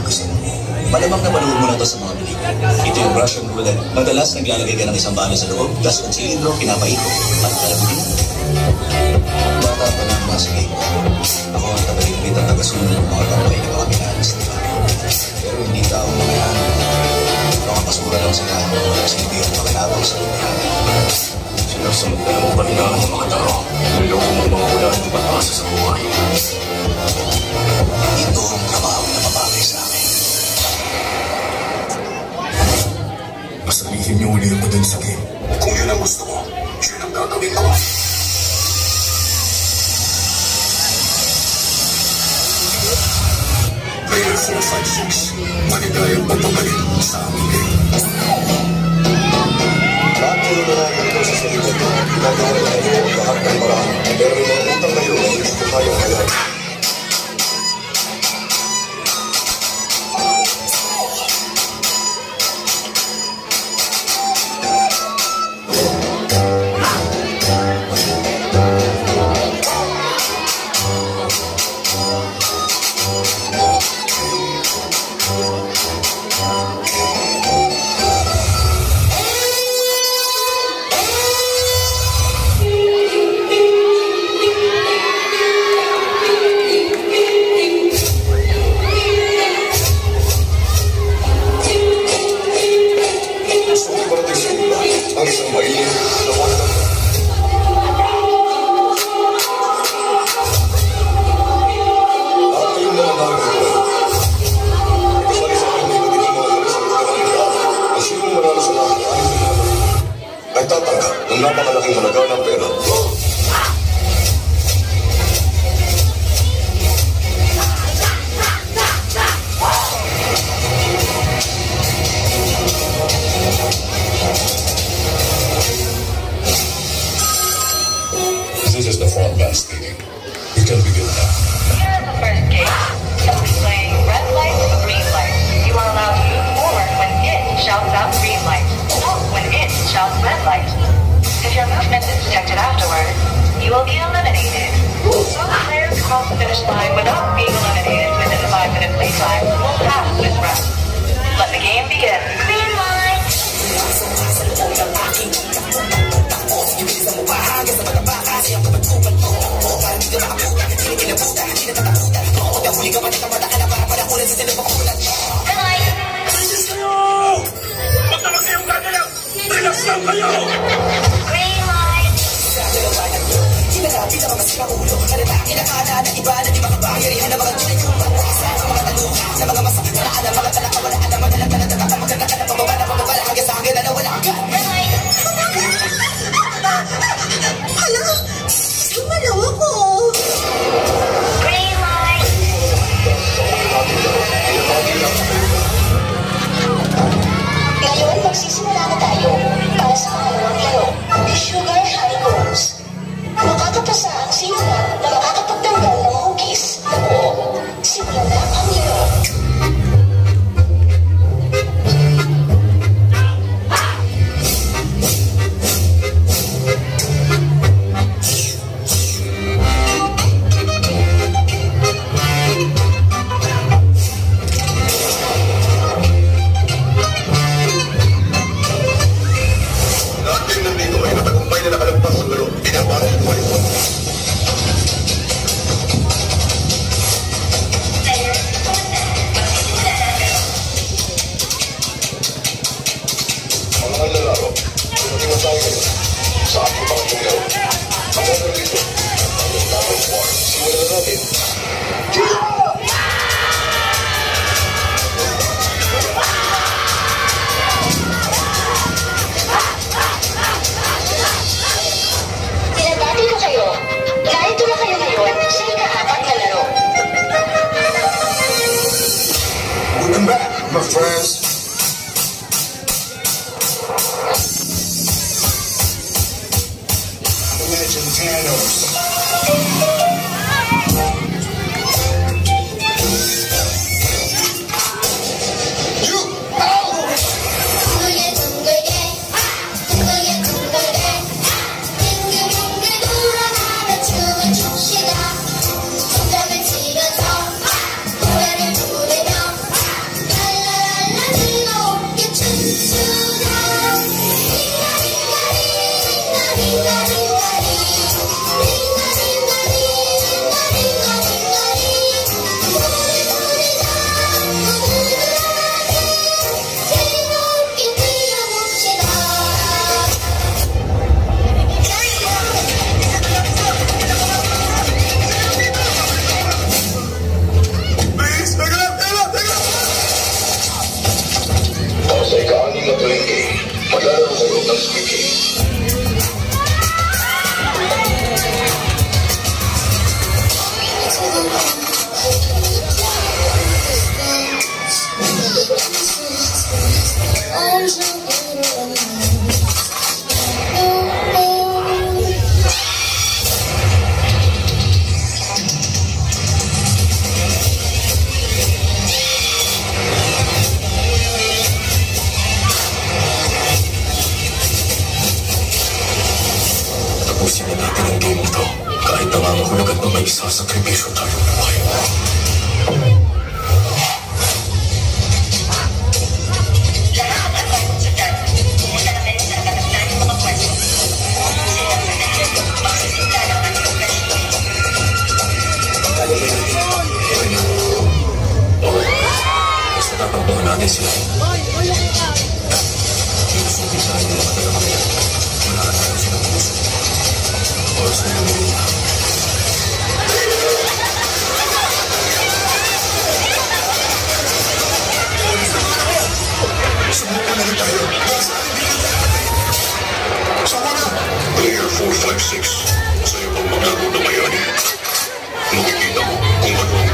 gusto mo. Malamang na panood mo na to sa mga pelikula. Ito yung Russian roulette. Madalas naglalagay ka ng isang balo sa loob, gas ng silindro, pinapaikot, at kalabutin. Bata pa lang nasa game. Ako ang tabaligpit at tagasunod ng mga tambay na mga pinalas, di ba? Pero hindi tao na yan. Ito ang pasura lang sila ng mga silbi at makinabang sa lumihan. Sinasunod na lang panilaan ng mga tao. Niloko mo mga wala at ipatasa sa buhay. Ito ang trabaho na mabagay sa akin. Pasalihin niyo uli ako dun sa game. Kung yun ang gusto ko, yun ang gagawin ko. Player 456, maligayang pagpapalin sa aming game. Lahat ko na nakikita sa sarili ko. Gagawin na ito lahat ng marami. Pero may mga utang na yun ang gusto tayong hayaan. Nagtatanggap ng napakalaking halaga ng pera. This is the front man speaking. We can begin now. Here is the first game. You'll be playing red light, green light. You are allowed to move forward when it shouts out green light. Stop when it shouts red light. If your movement is detected afterward, you will be eliminated. Some players cross the finish line without being eliminated within the 5-minute playtime will pass this round. Let the game begin. Green light! Ngayon, magsisimula na tayo para sa pangalawang laro, Sugar Honey Goals. Makakapasa ang simulan na makakapagtanggal ng hugis na buo. Simulan na ang laro. Welcome back, my friends. Legend Thanos. Hulagat na may isasakripisyo tayong buhay. Lahat ang bagong sundan. Pumunta na kayo sa katatlan ng mga pwesto. Sila ang nanahin magsisimula ng kanilang operasyon. Basta tatakbuhan natin sila. Iusukin sa akin ng mga taga-mamaya. Wala natin silang puso. Oras na yung nila. Sumuko na rin tayo. Sama na! Player 456, sa'yo pang maglaro na bayani. Makikita mo kung ano